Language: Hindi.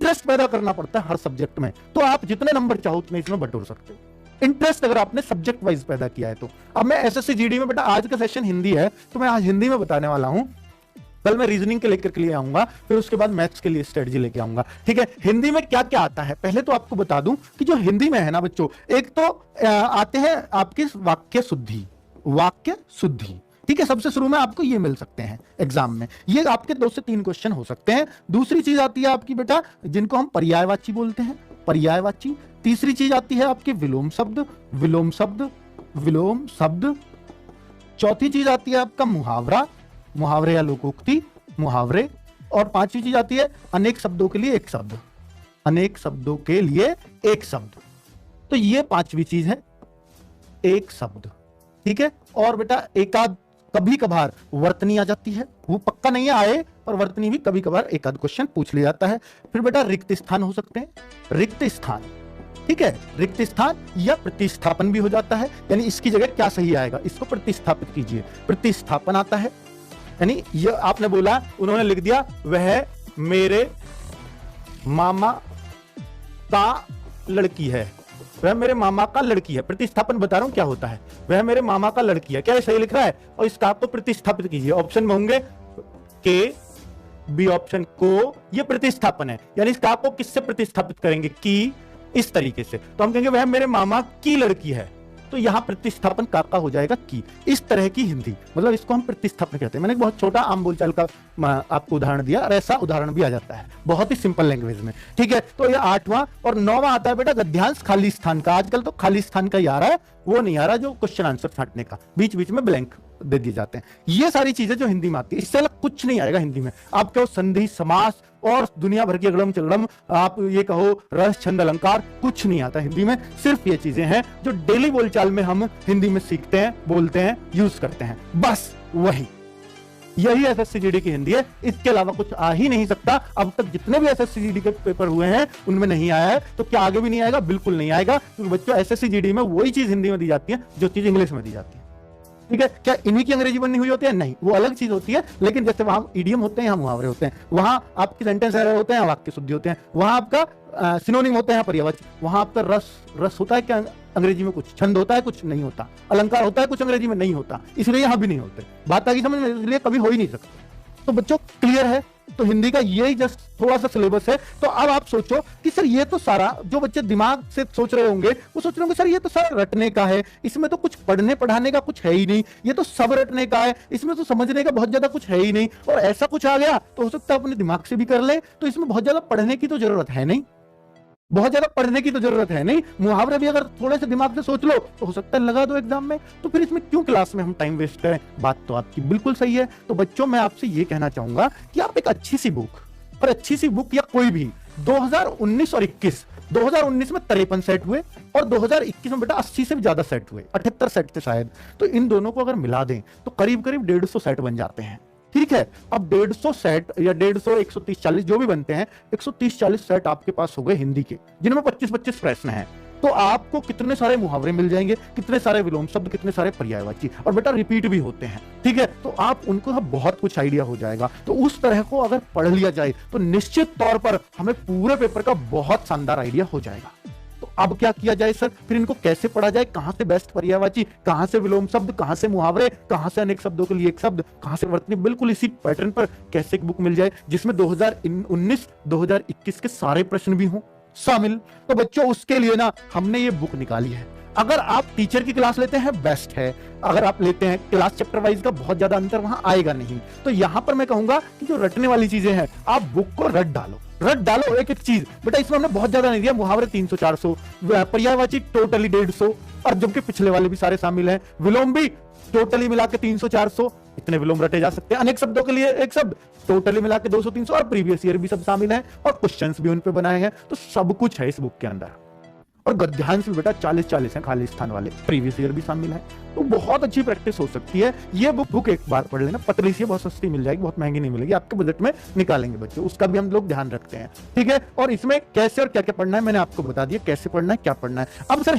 इंटरेस्ट पैदा करना पड़ता है हर सब्जेक्ट में, तो आप जितने नंबर चाहो उतने इसमें बटोर सकते हो, इंटरेस्ट अगर आपने सब्जेक्ट वाइज पैदा किया है तो। अब मैं एसएससी जीडी में बेटा आज का सेशन हिंदी है, तो मैं आज हिंदी में बताने वाला हूं, कल मैं रीजनिंग के लेकर के लिए आऊंगा, फिर उसके बाद मैथ्स के लिए स्ट्रेटजी लेके आऊंगा। ठीक है, हिंदी में क्या क्या आता है पहले तो आपको बता दूं कि जो हिंदी में है ना बच्चों, एक तो आते हैं आपके वाक्य शुद्धि, वाक्य शुद्धि। ठीक है, सबसे शुरू में आपको ये मिल सकते हैं एग्जाम में, ये आपके 2 से 3 क्वेश्चन हो सकते हैं। दूसरी चीज आती है आपकी बेटा जिनको हम पर्यायवाची बोलते हैं, पर्यायवाची। तीसरी चीज आती है आपके विलोम शब्द, विलोम शब्द, विलोम शब्द। चौथी चीज आती है आपका मुहावरा, मुहावरे या लोकोक्ति, मुहावरे। और पांचवी चीज आती है अनेक शब्दों के लिए एक शब्द, अनेक शब्दों के लिए एक शब्द। तो ये पांचवी चीज है, एक शब्द। ठीक है, और बेटा एकाध कभी कभार वर्तनी आ जाती है, वो पक्का नहीं आए पर वर्तनी भी कभी कभार एकाध क्वेश्चन पूछ लिया जाता है। फिर बेटा रिक्त स्थान हो सकते हैं, रिक्त स्थान। ठीक है, रिक्त स्थान या प्रतिस्थापन भी हो जाता है, यानी इसकी जगह क्या सही आएगा, इसको प्रतिस्थापित कीजिए, प्रतिस्थापन आता है। यानी ये आपने बोला, उन्होंने लिख दिया वह मेरे मामा का लड़की है, वह मेरे मामा का लड़की है। प्रतिस्थापन बता रहा हूं क्या होता है, वह मेरे मामा का लड़की है, क्या ये सही लिख रहा है, और इसका आपको प्रतिस्थापित कीजिए। ऑप्शन में होंगे के, बी ऑप्शन को, ये प्रतिस्थापन है, यानी इसका आपको किससे प्रतिस्थापित करेंगे, की, इस तरीके से। तो हम कहेंगे वह मेरे मामा की लड़की है, तो यहां प्रतिस्थापन का हो जाएगा की। इस तरह की हिंदी, मतलब इसको हम प्रतिस्थापन कहते हैं। मैंने बहुत छोटा आम बोलचाल का आपको उदाहरण दिया, और ऐसा उदाहरण भी आ जाता है बहुत ही सिंपल लैंग्वेज में। ठीक है, तो ये 8वां और 9वां आता है बेटा गद्यांश खाली स्थान का। आजकल तो खाली स्थान का ही आ रहा है, वो नहीं आ रहा जो क्वेश्चन आंसर छांटने का, बीच बीच में ब्लैंक दे दिए जाते हैं। ये सारी चीजें जो हिंदी में आती है, इससे अलग कुछ नहीं आएगा हिंदी में आपके। संधि, समास और दुनिया भर की अगड़म चगड़म, आप ये कहो रस, छंद, अलंकार, कुछ नहीं आता हिंदी में। सिर्फ ये चीजें हैं जो डेली बोलचाल में हम हिंदी में सीखते हैं, बोलते हैं, यूज करते हैं, बस वही। यही एसएससी जीडी की हिंदी है, इसके अलावा कुछ आ ही नहीं सकता। अब तक जितने भी एसएससी जीडी के पेपर हुए हैं उनमें नहीं आया है, तो क्या आगे भी नहीं आएगा? बिल्कुल नहीं आएगा, क्योंकि बच्चों एसएससी जीडी में वही चीज हिंदी में दी जाती है जो चीज इंग्लिश में दी जाती है। ठीक है, क्या इन्हीं की अंग्रेजी बनी हुई होती है? नहीं, वो अलग चीज होती है। लेकिन जैसे वहां इडियम होते हैं, यहाँ मुहावरे होते हैं, वहां आपके सेंटेंस एरर होते हैं, वाक्य शुद्धि होते हैं, वहां आपका सिनोनिम होते हैं, पर्यायवाची, वहां आपका रस होता है क्या अंग्रेजी में, कुछ छंद होता है, कुछ नहीं होता, अलंकार होता है, कुछ अंग्रेजी में नहीं होता, इसलिए यहां भी नहीं होते। बात आगे समझ में, इसलिए कभी हो ही नहीं सकता। तो बच्चों क्लियर है? तो हिंदी का यही जस्ट थोड़ा सा सिलेबस है। तो अब आप सोचो कि सर ये तो सारा, जो बच्चे दिमाग से सोच रहे होंगे वो सोच रहे होंगे सर ये तो सारा रटने का है, इसमें तो कुछ पढ़ने पढ़ाने का कुछ है ही नहीं, ये तो सब रटने का है, इसमें तो समझने का बहुत ज्यादा कुछ है ही नहीं, और ऐसा कुछ आ गया तो हो सकता है अपने दिमाग से भी कर ले, तो इसमें बहुत ज्यादा पढ़ने की तो जरूरत है नहीं, बहुत ज्यादा पढ़ने की तो जरूरत है नहीं। मुहावरे भी अगर थोड़े से दिमाग से सोच लो तो हो सकता है लगा दो एग्जाम में, तो फिर इसमें क्यों क्लास में हम टाइम वेस्ट करें? बात तो आपकी बिल्कुल सही है। तो बच्चों मैं आपसे ये कहना चाहूंगा कि आप एक अच्छी सी बुक, और अच्छी सी बुक या कोई भी 2019 और 21, 2019 में 53 सेट हुए और 2021 में बेटा 80 से भी ज्यादा सेट हुए, 78 सेट थे शायद, तो इन दोनों को अगर मिला दें तो करीब करीब 150 सेट बन जाते हैं। ठीक है, अब 150 सेट या 150, 130, 40 जो भी बनते हैं, 130, 40 सेट आपके पास हो गए हिंदी के, जिनमें 25-25 प्रश्न हैं, तो आपको कितने सारे मुहावरे मिल जाएंगे, कितने सारे विलोम शब्द, कितने सारे पर्यायवाची, और बेटा रिपीट भी होते हैं। ठीक है, तो आप उनको बहुत कुछ आइडिया हो जाएगा। तो उस तरह को अगर पढ़ लिया जाए तो निश्चित तौर पर हमें पूरे पेपर का बहुत शानदार आइडिया हो जाएगा। तो अब क्या किया जाए सर, फिर इनको कैसे पढ़ा जाए? कहां से बेस्ट पर्यायवाची, कहां से विलोम शब्द, कहां से मुहावरे, कहां से अनेक शब्दों के लिए एक शब्द, कहां से वर्तनी, बिल्कुल इसी पैटर्न पर कैसे एक बुक मिल जाए जिसमें 2019, 2021 के सारे प्रश्न भी हों शामिल। तो बच्चों उसके लिए ना हमने ये बुक निकाली है। अगर आप टीचर की क्लास लेते हैं बेस्ट है, अगर आप लेते हैं क्लास चैप्टर वाइज का बहुत ज्यादा अंतर वहां आएगा नहीं। तो यहां पर मैं कहूंगा कि जो रटने वाली चीजें हैं आप बुक को रट डालो एक एक चीज। बेटा इसमें हमने बहुत ज्यादा नहीं दिया, मुहावरे 300-400, पर्यायवाची टोटली 150, और जबकि पिछले वाले भी सारे शामिल हैं, विलोम भी टोटली मिला के 300-400, इतने विलोम रटे जा सकते हैं। अनेक शब्दों के लिए एक शब्द टोटली मिला के 200-300, और प्रीवियस ईयर भी सब शामिल है, और क्वेश्चंस भी उन पे बनाए हैं। तो सब कुछ है इस बुक के अंदर, और गद्यांश भी बेटा 40-40 हैं, खाली स्थान वाले, प्रीवियस ईयर भी शामिल है। तो बहुत अच्छी प्रैक्टिस हो सकती है। ये बुक एक बार पढ़ लेना, पतली सी, बहुत सस्ती मिल जाएगी, बहुत महंगी नहीं मिलेगी, आपके बजट में निकालेंगे बच्चों, उसका भी हम लोग ध्यान रखते हैं। ठीक है, और इसमें कैसे और क्या क्या पढ़ना है मैंने आपको बता दिया, कैसे पढ़ना है, क्या पढ़ना है। अब सर